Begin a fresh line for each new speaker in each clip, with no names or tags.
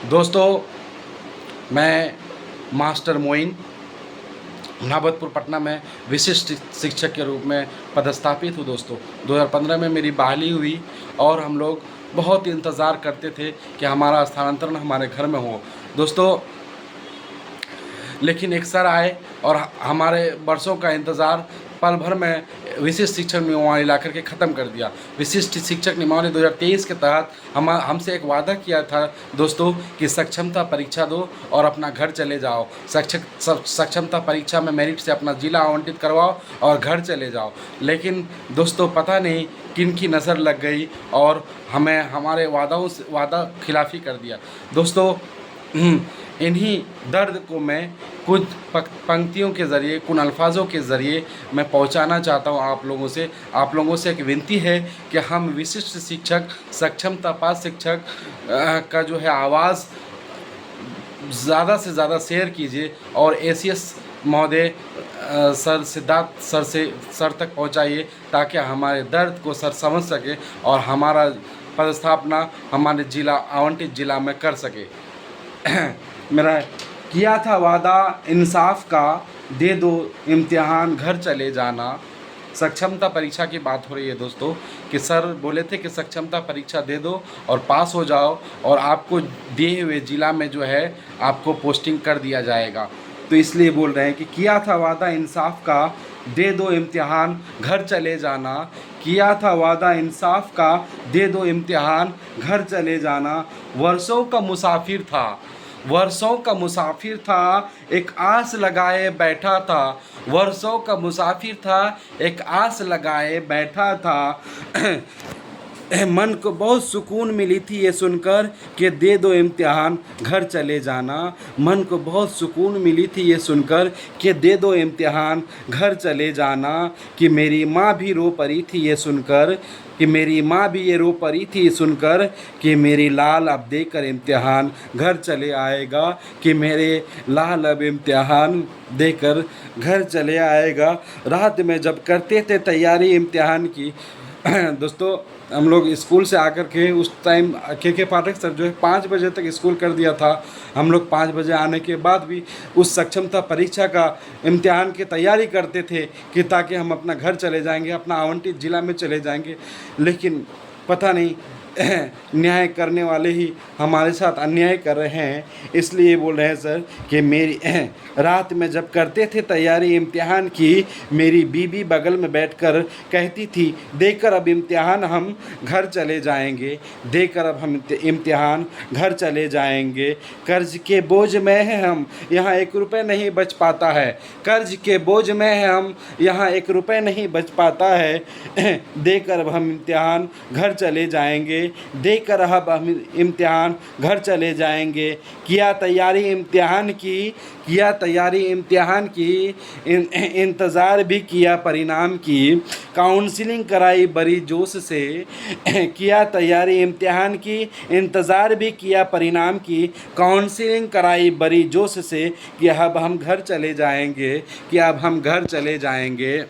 दोस्तों, मैं मास्टर मोइन नौबतपुर पटना में विशिष्ट शिक्षक के रूप में पदस्थापित हूँ। दोस्तों, 2015 में मेरी बहाली हुई और हम लोग बहुत इंतज़ार करते थे कि हमारा स्थानांतरण हमारे घर में हो। दोस्तों, लेकिन एक सर आए और हमारे वर्षों का इंतज़ार पल भर में विशिष्ट शिक्षक नियमावली ला करके ख़त्म कर दिया। विशिष्ट शिक्षक नियमावली 2023 के तहत हमसे एक वादा किया था दोस्तों कि सक्षमता परीक्षा दो और अपना घर चले जाओ। सक्षमता परीक्षा में मेरिट से अपना जिला आवंटित करवाओ और घर चले जाओ। लेकिन दोस्तों, पता नहीं किन की नज़र लग गई और हमें हमारे वादा खिलाफ़ी कर दिया। दोस्तों, इन्हीं दर्द को मैं कुछ पंक्तियों के ज़रिए, कुछ अल्फाजों के ज़रिए मैं पहुंचाना चाहता हूं आप लोगों से एक विनती है कि हम विशिष्ट शिक्षक, सक्षमता पास शिक्षक का जो है आवाज़ ज़्यादा से ज़्यादा शेयर कीजिए और एसीएस महोदय सर सिद्धार्थ सर तक पहुंचाइए ताकि हमारे दर्द को सर समझ सके और हमारा पदस्थापना हमारे जिला आवंटित जिला में कर सके। मेरा किया था वादा इंसाफ का, दे दो इम्तिहान घर चले जाना। सक्षमता परीक्षा की बात हो रही है दोस्तों कि सर बोले थे कि सक्षमता परीक्षा दे दो और पास हो जाओ और आपको दिए हुए ज़िला में जो है आपको पोस्टिंग कर दिया जाएगा। तो इसलिए बोल रहे हैं कि किया था वादा इंसाफ का, दे दो इम्तिहान घर चले जाना। किया था वादा इंसाफ का, दे दो इम्तिहान घर चले जाना। वर्षों का मुसाफिर था, वर्षों का मुसाफिर था, एक आस लगाए बैठा था। वर्षों का मुसाफिर था, एक आस लगाए बैठा था। मन को बहुत सुकून मिली थी ये सुनकर कि दे दो इम्तिहान घर चले जाना। मन को बहुत सुकून मिली थी ये सुनकर कि दे दो इम्तिहान घर चले जाना। कि मेरी माँ भी रो पड़ी थी ये सुनकर, कि मेरी माँ भी ये रो पड़ी थी सुनकर कि मेरी लाल अब देकर इम्तिहान घर चले आएगा। कि मेरे लाल अब इम्तिहान देकर घर चले आएगा। रात में जब करते थे तैयारी इम्तिहान की दोस्तों, हम लोग स्कूल से आकर के उस टाइम के पाठक सर जो है 5 बजे तक स्कूल कर दिया था। हम लोग 5 बजे आने के बाद भी उस सक्षमता परीक्षा का इम्तिहान की तैयारी करते थे कि ताकि हम अपना घर चले जाएंगे, अपना आवंटित ज़िला में चले जाएंगे। लेकिन पता नहीं न्याय करने वाले ही हमारे साथ अन्याय कर रहे हैं। इसलिए बोल रहे हैं सर कि मेरी रात में जब करते थे तैयारी इम्तिहान की, मेरी बीबी बगल में बैठकर कहती थी देकर अब इम्तिहान हम घर चले जाएंगे, देकर अब हम इम्तिहान घर चले जाएंगे। कर्ज के बोझ में है हम, यहाँ 1 रुपये नहीं बच पाता है। कर्ज के बोझ में है हम, यहाँ 1 रुपये नहीं बच पाता है। देकर अब हम इम्तिहान घर चले जाएंगे, देकर अब हम इम्तिहान घर चले जाएंगे। किया तैयारी इम्तिहान की, किया तैयारी इम्तिहान की, इंतज़ार भी किया परिणाम की। काउंसलिंग कराई बड़ी जोश से, किया तैयारी इम्तिहान की, इंतज़ार भी किया परिणाम की। काउंसलिंग कराई बड़ी जोश से कि अब हम घर चले जाएंगे, कि अब हम घर चले जाएंगे।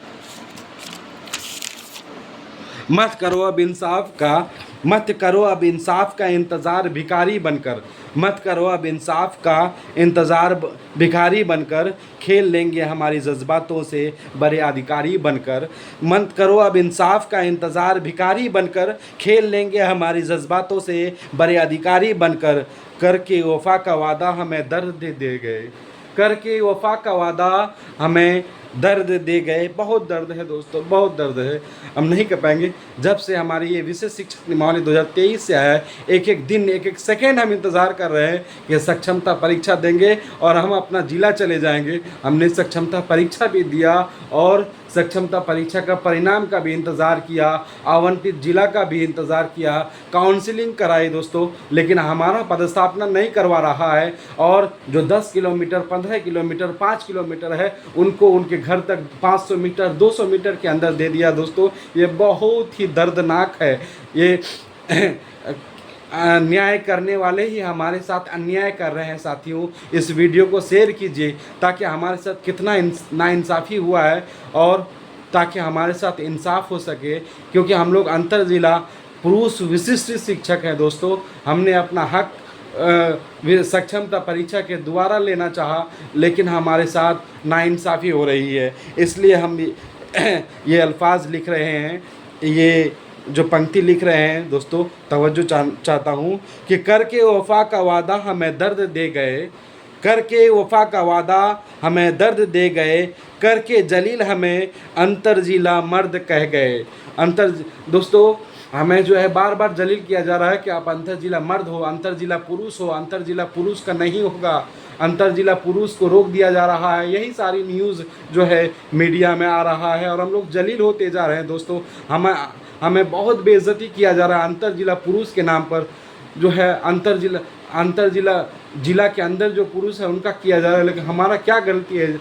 मत करो अब इंसाफ का, मत करो अब इंसाफ का इंतज़ार भिखारी बनकर। मत करो अब इंसाफ का इंतज़ार भिखारी बनकर। खेल लेंगे हमारी जज्बातों से बड़े अधिकारी बनकर। मत करो अब इंसाफ का इंतज़ार भिखारी बनकर। खेल लेंगे हमारी जज्बातों से बड़े अधिकारी बनकर। करके वफा का वादा हमें दर्द दे गए, करके वफा का वादा हमें दर्द दे गए। बहुत दर्द है दोस्तों, बहुत दर्द है, हम नहीं कर पाएंगे। जब से हमारी ये विशेष शिक्षक नियमावली 2023 से आया है, एक एक दिन, एक एक सेकेंड हम इंतज़ार कर रहे हैं कि सक्षमता परीक्षा देंगे और हम अपना जिला चले जाएंगे। हमने सक्षमता परीक्षा भी दिया और सक्षमता परीक्षा का परिणाम का भी इंतज़ार किया, आवंटित जिला का भी इंतज़ार किया, काउंसलिंग कराई दोस्तों, लेकिन हमारा पदस्थापना नहीं करवा रहा है। और जो 10 किलोमीटर, 15 किलोमीटर, 5 किलोमीटर है, उनको उनके घर तक 500 मीटर, 200 मीटर के अंदर दे दिया दोस्तों। ये बहुत ही दर्दनाक है। ये न्याय करने वाले ही हमारे साथ अन्याय कर रहे हैं। साथियों, इस वीडियो को शेयर कीजिए ताकि हमारे साथ कितना नाइंसाफ़ी हुआ है और ताकि हमारे साथ इंसाफ हो सके, क्योंकि हम लोग अंतर ज़िला पुरुष विशिष्ट शिक्षक हैं दोस्तों। हमने अपना हक सक्षमता परीक्षा के द्वारा लेना चाहा, लेकिन हमारे साथ नाइंसाफ़ी हो रही है। इसलिए हम ये अल्फाज लिख रहे हैं, ये जो पंक्ति लिख रहे हैं दोस्तों, तवज्जो चाहता हूँ कि करके वफ़ा का वादा हमें दर्द दे गए, करके वफ़ा का वादा हमें दर्द दे गए, करके जलील हमें अंतरजिला मर्द कह गए। दोस्तों, हमें जो है बार बार जलील किया जा रहा है कि आप अंतरजिला मर्द हो, अंतरजिला पुरुष हो। अंतरजिला पुरुष का नहीं होगा, अंतरजिला पुरुष को रोक दिया जा रहा है। यही सारी न्यूज़ जो है मीडिया में आ रहा है और हम लोग जलील होते जा रहे हैं दोस्तों। हमें बहुत बेइज्जती किया जा रहा है अंतरजिला पुरुष के नाम पर, जो है अंतरजिला जिला के अंदर जो पुरुष है उनका किया जा रहा है। लेकिन हमारा क्या गलती है?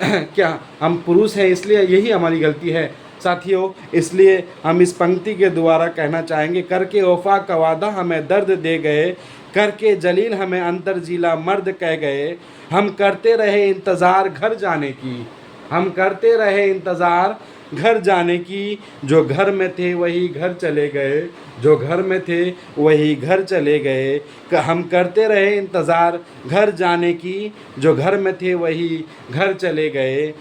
क्या हम पुरुष हैं इसलिए यही हमारी गलती है साथियों? इसलिए हम इस पंक्ति के द्वारा कहना चाहेंगे, करके वफ़ा का वादा हमें दर्द दे गए, करके जलील हमें अंतरजिला मर्द कह गए। हम करते रहे इंतज़ार घर जाने की, हम करते रहे इंतज़ार घर जाने की, जो घर में थे वही घर चले गए, जो घर में थे वही घर चले गए। हम करते रहे इंतज़ार घर जाने की, जो घर में थे वही घर चले गए।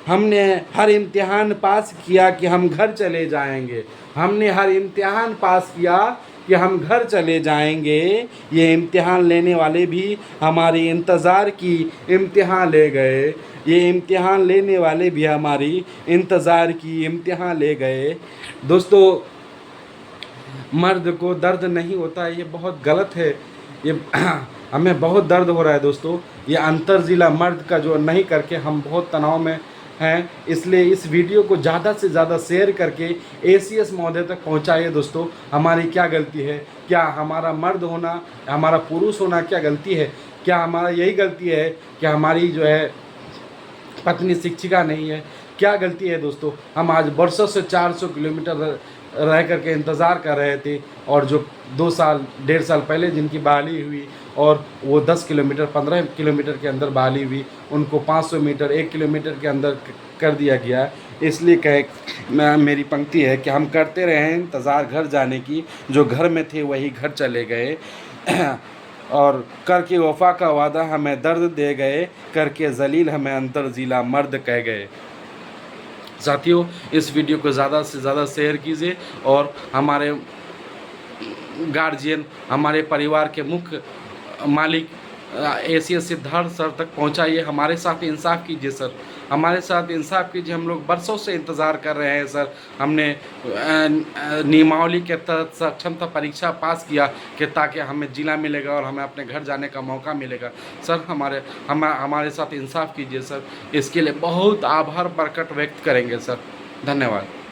हमने हर इम्तिहान पास किया कि हम घर चले जाएंगे, हमने हर इम्तिहान पास किया कि हम घर चले जाएंगे। ये इम्तिहान लेने वाले भी हमारी इंतज़ार की इम्तिहान ले गए, ये इम्तिहान लेने वाले भी हमारी इंतज़ार की इम्तिहान ले गए। दोस्तों, मर्द को दर्द नहीं होता है, ये बहुत गलत है। ये हमें बहुत दर्द हो रहा है दोस्तों। ये अंतरजिला मर्द का जो नहीं करके हम बहुत तनाव में हैं। इसलिए इस वीडियो को ज़्यादा से ज़्यादा शेयर करके ACS महोदय तक पहुंचाइए दोस्तों। हमारी क्या गलती है? क्या हमारा मर्द होना, हमारा पुरुष होना क्या गलती है? क्या हमारा यही गलती है कि हमारी जो है पत्नी शिक्षिका नहीं है? क्या गलती है दोस्तों? हम आज बरसों से 400 किलोमीटर रह करके इंतज़ार कर रहे थे, और जो 2 साल 1.5 साल पहले जिनकी बहाली हुई और वो 10 किलोमीटर 15 किलोमीटर के अंदर बहाली हुई, उनको 500 मीटर 1 किलोमीटर के अंदर कर दिया गया। इसलिए मेरी पंक्ति है कि हम करते रहे इंतज़ार घर जाने की, जो घर में थे वही घर चले गए। और करके वफ़ा का वादा हमें दर्द दे गए, करके जलील हमें अंतरजिला मर्द कह गए। साथियों, इस वीडियो को ज़्यादा से ज़्यादा शेयर कीजिए और हमारे गार्जियन, हमारे परिवार के मुख्य मालिक ACS सिद्धार्थ सर तक पहुंचाइए। हमारे साथ इंसाफ कीजिए सर, हमारे साथ इंसाफ कीजिए। हम लोग बरसों से इंतज़ार कर रहे हैं सर। हमने नियमावली के तहत सक्षमता परीक्षा पास किया कि ताकि हमें ज़िला मिलेगा और हमें अपने घर जाने का मौका मिलेगा। सर, हमारे साथ इंसाफ कीजिए सर। इसके लिए बहुत आभार प्रकट व्यक्त करेंगे सर। धन्यवाद।